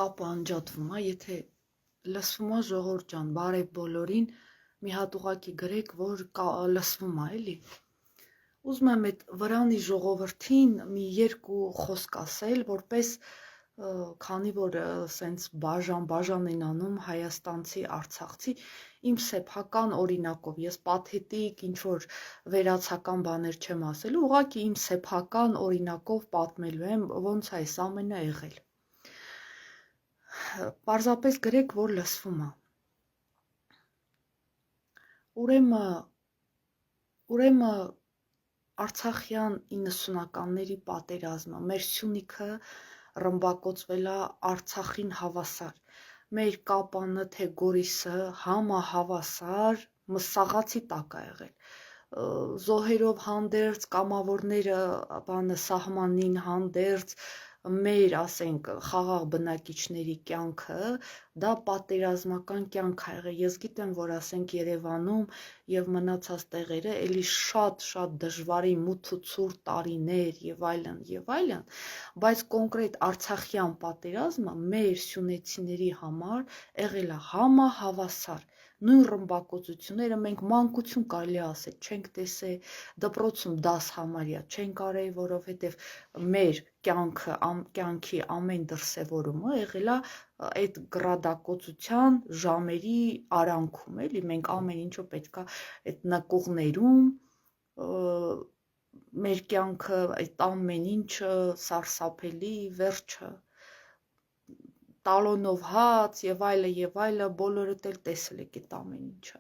կապը անջատվում է, եթե լսվում է ժողովուրդ ջան, բարև բոլորին, մի հատ ուղակի գրեք, որ լսվում է, էլի։ Ուզում եմ այդ վրանի ժողովրդին մի երկու խոսք ասել, որպես քանի որ սենց բաժան են անում հայաստանցի, արցախցի, իմ սեփական օրինակով, ես պաթետիկ ինչ-որ վերացական բաներ չեմ ասելու, ուղղակի իմ սեփական օրինակով պատմելու եմ, ոնց է այս ամենը եղել։ Պարզապես գրեք, որ լսվում է։ Ուրեմն Արցախյան 90-ականների պատերազմը, մեր Սյունիքը ռմբակոծվել է Արցախին հավասար, մեր Կապանը թե Գորիսը համահավասար մսաղացի տակ է եղել, զոհերով հանդերձ, կամավորները սահմանին հանդերձ, մեր, ասենք, խաղաղ բնակիչների կյանքը, դա պատերազմական կյանք է եղել, ես գիտեմ, որ ասենք Երևանում և մնացած տեղերը էլի շատ դժվարի մութ ու ցուրտ տարիներ և այլն, բայց կոնկրետ Արցախյան պատերազմը մեր սյունեցիների համար եղել է համահավասար, նույն ռմբակոծությունները մենք մանկություն կարելի ասել, չենք տեսել, դպրոցում դաս համարյա չենք արել, որովհետև մեր կյանքի ամեն դրսևորումը եղել է այդ գրադակոծության ժամերի արանքում, էլի, մենք ամեն ինչը պետք է այդ նկուղներում, մեր կյանքը, այդ ամեն ինչը սարսափելի, վերջը, տալոնով հաց և այլը, բոլորդ էլ տեսել եք այդ ամեն ինչը։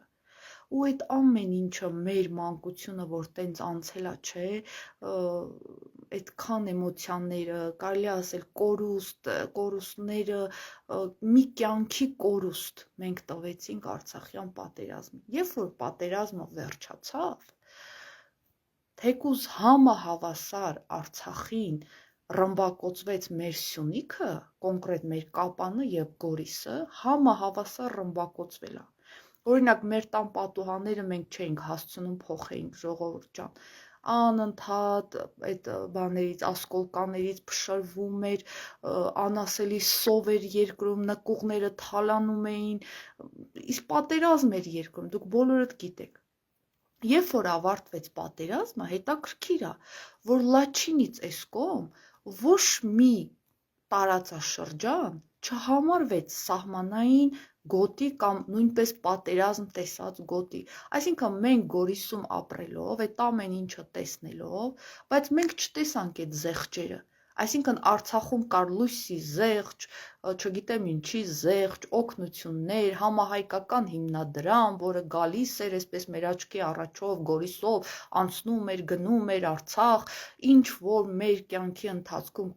Ու այդ ամեն ինչը մեր մանկությունը, որ տենց անցել է, չէ, այդքան էմոցիաները, կարելի ասել կորուստները, մի կյանքի կորուստ մենք տվեցինք Արցախյան պատերազմին, երբ որ պատերազմը վերջացավ, թեկուզ համահավասար Արցախին ռմբակոծվեց մեր Սյունիքը, կոնկրետ մեր Կապանը և Գորիսը, համահավասար ռմբակոծվել է։ Օրինակ, մեր տան պատուհանները մենք չէինք հասցնում փոխեինք, ժողովուրդ ջան, անընդհատ այդ բաներից, ասկոլկաներից փշրվում էր, անասելի սով էր երկրում, նկուղները թալանում էին, իսկ պատերազմ էր երկրում, դուք բոլորդ գիտեք։ Երբ որ ավարտվեց պատերազմը, հետաքրքիր է, որ Լաչինից էս կողմ ոչ մի տարածաշրջան չհամարվեց սահմանային գոտի կամ նույնպես պատերազմ տեսած գոտի, այսինքն մենք Գորիսում ապրելով, այդ ամեն ինչը տեսնելով, բայց մենք չտեսանք այդ զեղչերը, այսինքն Արցախում կար լույսի զեղչ, չգիտեմ ինչի զեղչ, օգնություններ, համահայկական հիմնադրամ, որը գալիս էր այսպես մեր աչքի առաջով Գորիսով, անցնում էր, գնում էր Արցախ, ինչ որ մեր կյանքի ընթացքում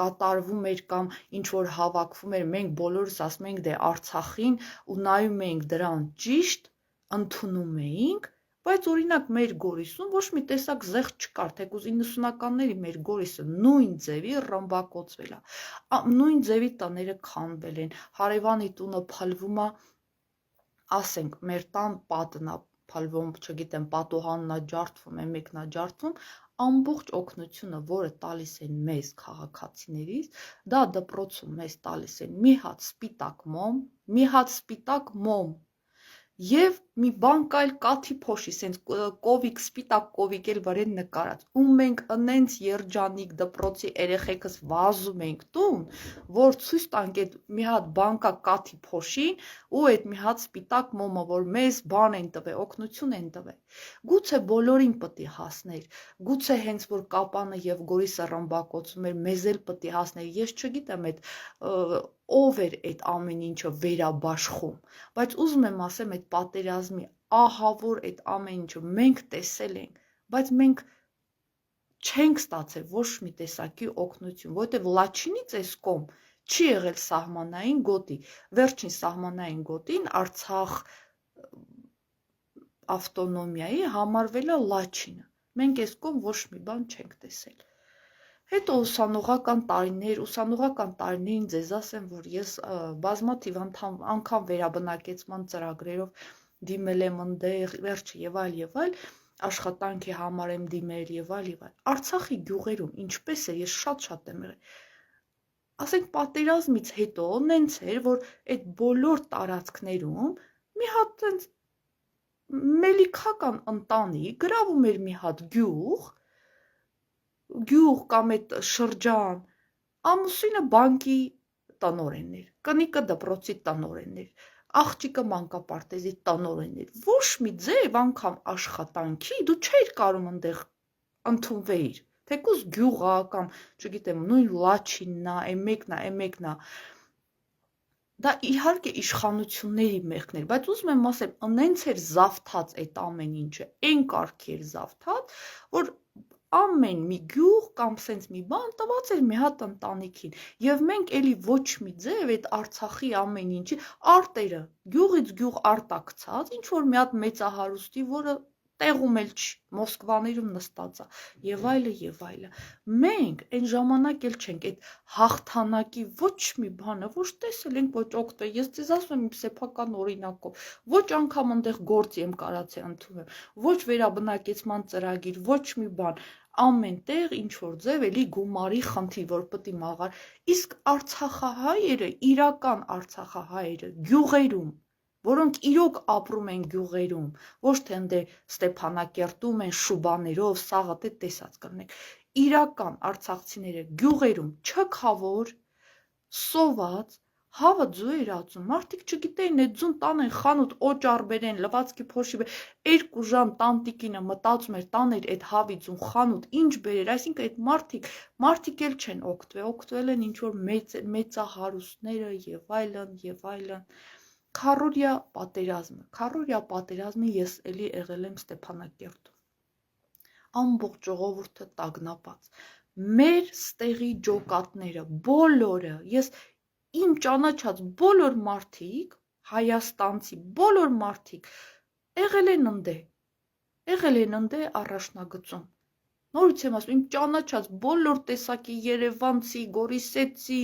կատարվում էր կամ ինչ որ հավաքվում էր, մենք բոլորս ասում էինք դե Արցախին ու նայում էինք դրան ճիշտ, ընդունում էինք, բայց օրինակ մեր Գորիսում ոչ մի տեսակ զեղչ չկար, թեկուզ 90-ականների մեր Գորիսը նույն ձևի ռմբակոծվել է, նույն ձևի տները քանդվել են, հարևանի տունը փլվում է, ասենք, մեր տան պատն է փլվում, չգիտեմ, պատուհանն է ջարդվում, մեկն է ջարդվում, ամբողջ օգնությունը, որը տալիս են մեզ քաղաքացիներից, դա դպրոցում մեզ տալիս են մի հատ սպիտակ մոմ, և մի բան կայլ կաթի փոշի, սենց կովիկ, սպիտակ կովիկ էլ վրեն նկարած, ու մենք ընենց երջանիկ դպրոցի երեխեքս վազում ենք տուն, որ ցույց տանք այդ մի հատ բան կա կաթի փոշին ու այդ մի հատ սպիտակ մոմը, որ մեզ բան են տվել, օգնություն են տվել, գուցե բոլորին պտի հասներ, գուցե հենց որ Կապանը և Գորիսը ռմբակոծվում էր, մեզ էլ պտի հասներ, ես չգիտեմ այդ ով էր այդ ամեն ինչը վերաբաշխում, բայց ուզում եմ ասեմ այդ պատերազմի ահավոր այդ ամեն ինչը մենք տեսել ենք, բայց մենք չենք ստացել ոչ մի տեսակի օգնություն, որտև Լաչինից էս կողմ չի եղել սահմանային գոտի, վերջին սահմանային գոտին Արցախ ավտոնոմիայի համարվել է Լաչինը, մենք էս կողմ ոչ մի բան չենք տեսել։ Հետո ուսանողական տարիներին ձեզ ասեմ, որ ես բազմաթիվ անգամ վերաբնակեցման ծրագրերով դիմել եմ ընդեղ, վերջը և այլ, աշխատանքի համար եմ դիմել և այլ, Արցախի գյուղերում ինչպես է, ես շատ եմ եղել, ասենք պատերազմից հետո նենց էր, որ այդ բոլոր տարածքներում մի հատ այնց մելիքական ընտանիք գրավում էր մի հատ գյուղ կամ այդ շրջան, ամուսինը բանկի տնօրենն էր, կնիկը դպրոցի տնօրենն էր, աղջիկը մանկապարտեզի տնօրենն էր, ոչ մի ձև անգամ աշխատանքի դու չէիր կարող այնտեղ ընդունվեիր, թեկուզ գյուղա կամ, չգիտեմ, նույն Լաչիննա, մեկնա, դա իհարկե իշխանությունների մեղքն էր, բայց ուզում եմ ասեմ, նենց էր զավթած այդ ամեն ինչը, այն կարգի էր զավթած, որ ամեն մի գյուղ կամ սենց մի բան տված էր մի հատ ընտանիքին, և մենք էլի ոչ մի ձև այդ Արցախի ամեն ինչի արտերը, գյուղից գյուղ արտաքցած, ինչ-որ մի հատ մեծահարուստի, որը տեղում էլ չի, Մոսկվաներում նստած է, և այլը, մենք այն ժամանակ էլ չենք այդ հաղթանակի ոչ մի բանը, ոչ տեսել ենք, ոչ օգտվել, ես ձեզ ասում եմ իմ սեփական օրինակով, ոչ անգամ այնտեղ գործի եմ կարացի ընդունեմ, ոչ վերաբնակեցման ծրագիր, ոչ մի բան, ամեն տեղ ինչ-որ ձև էլի գումարի խնդիր, որ պտի մաղար, իսկ արցախահայերը, իրական արցախահայերը, գյուղերում, որոնք իրոք ապրում են գյուղերում, ոչ թե ընդ Ստեփանակերտում են շուբաներով, սաղը դե տեսած կլինեք, իրական արցախցիները գյուղերում չքավոր, սոված, հավը ձու էր ածում, մարդիկ չգիտեին, այդ ձուն տանեն խանութ օճառ բերեն, լվացքի փոշի բերեն, 2 ժամ տանտիկինը մտածում էր տաներ այդ հավի ձուն խանութ, ինչ բերեր, այսինքն այդ մարդիկ էլ չեն օգտվել են ինչ-որ մեծահարուստները և այլն, Քառորյա պատերազմը ես էլի եղել եմ Ստեփանակերտում, ամբողջ ժողովուրդը տագնապած, մեր ստեղի ջոկատները, բոլորը, իմ ճանաչած բոլոր մարդիկ, հայաստանցի բոլոր մարդիկ եղել են ընդ առաջնագծում, նորից եմ ասում, իմ ճանաչած բոլոր տեսակի երևանցի, գորիսեցի,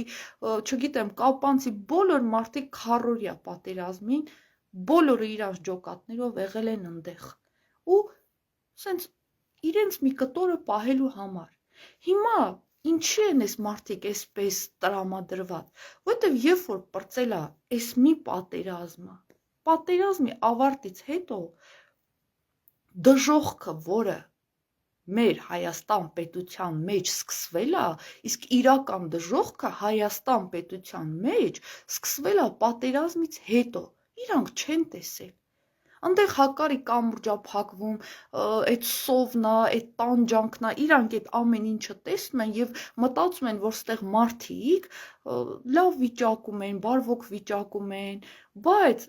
չգիտեմ, կապանցի, բոլոր մարդիկ քառորյա պատերազմին, բոլորը իրանց ջոկատներով եղել են ընդեղ, ու սենց իրենց մի կտորը պահելու համար, հիմա ինչի են այս մարդիկ այսպես տրամադրված, որտև երբ որ պրծել է այս մի պատերազմի ավարտից հետո դժոխքը, որը մեր Հայաստան պետության մեջ սկսվել է, իսկ իրական դժոխքը Հայաստան պետության մեջ սկսվել է պատերազմից հետո, իրանք չեն տեսել, ընդեղ հակարի կամուրջա փակվում, այդ սովնա, այդ տանջանքնա, իրանք այդ ամեն ինչը տեսնում են և մտածում են, որ ստեղ մարդիկ լավ վիճակում են, բարվոք վիճակում են, բայց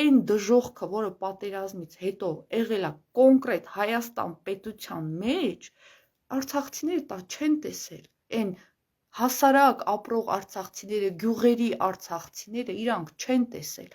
այն դժոխքը, որը պատերազմից հետո եղել է կոնկրետ Հայաստան պետության մեջ, արցախցիները դա չեն տեսել, այն հասարակ ապրող արցախցիները, գյուղերի արցախցիները իրանք չեն տեսել,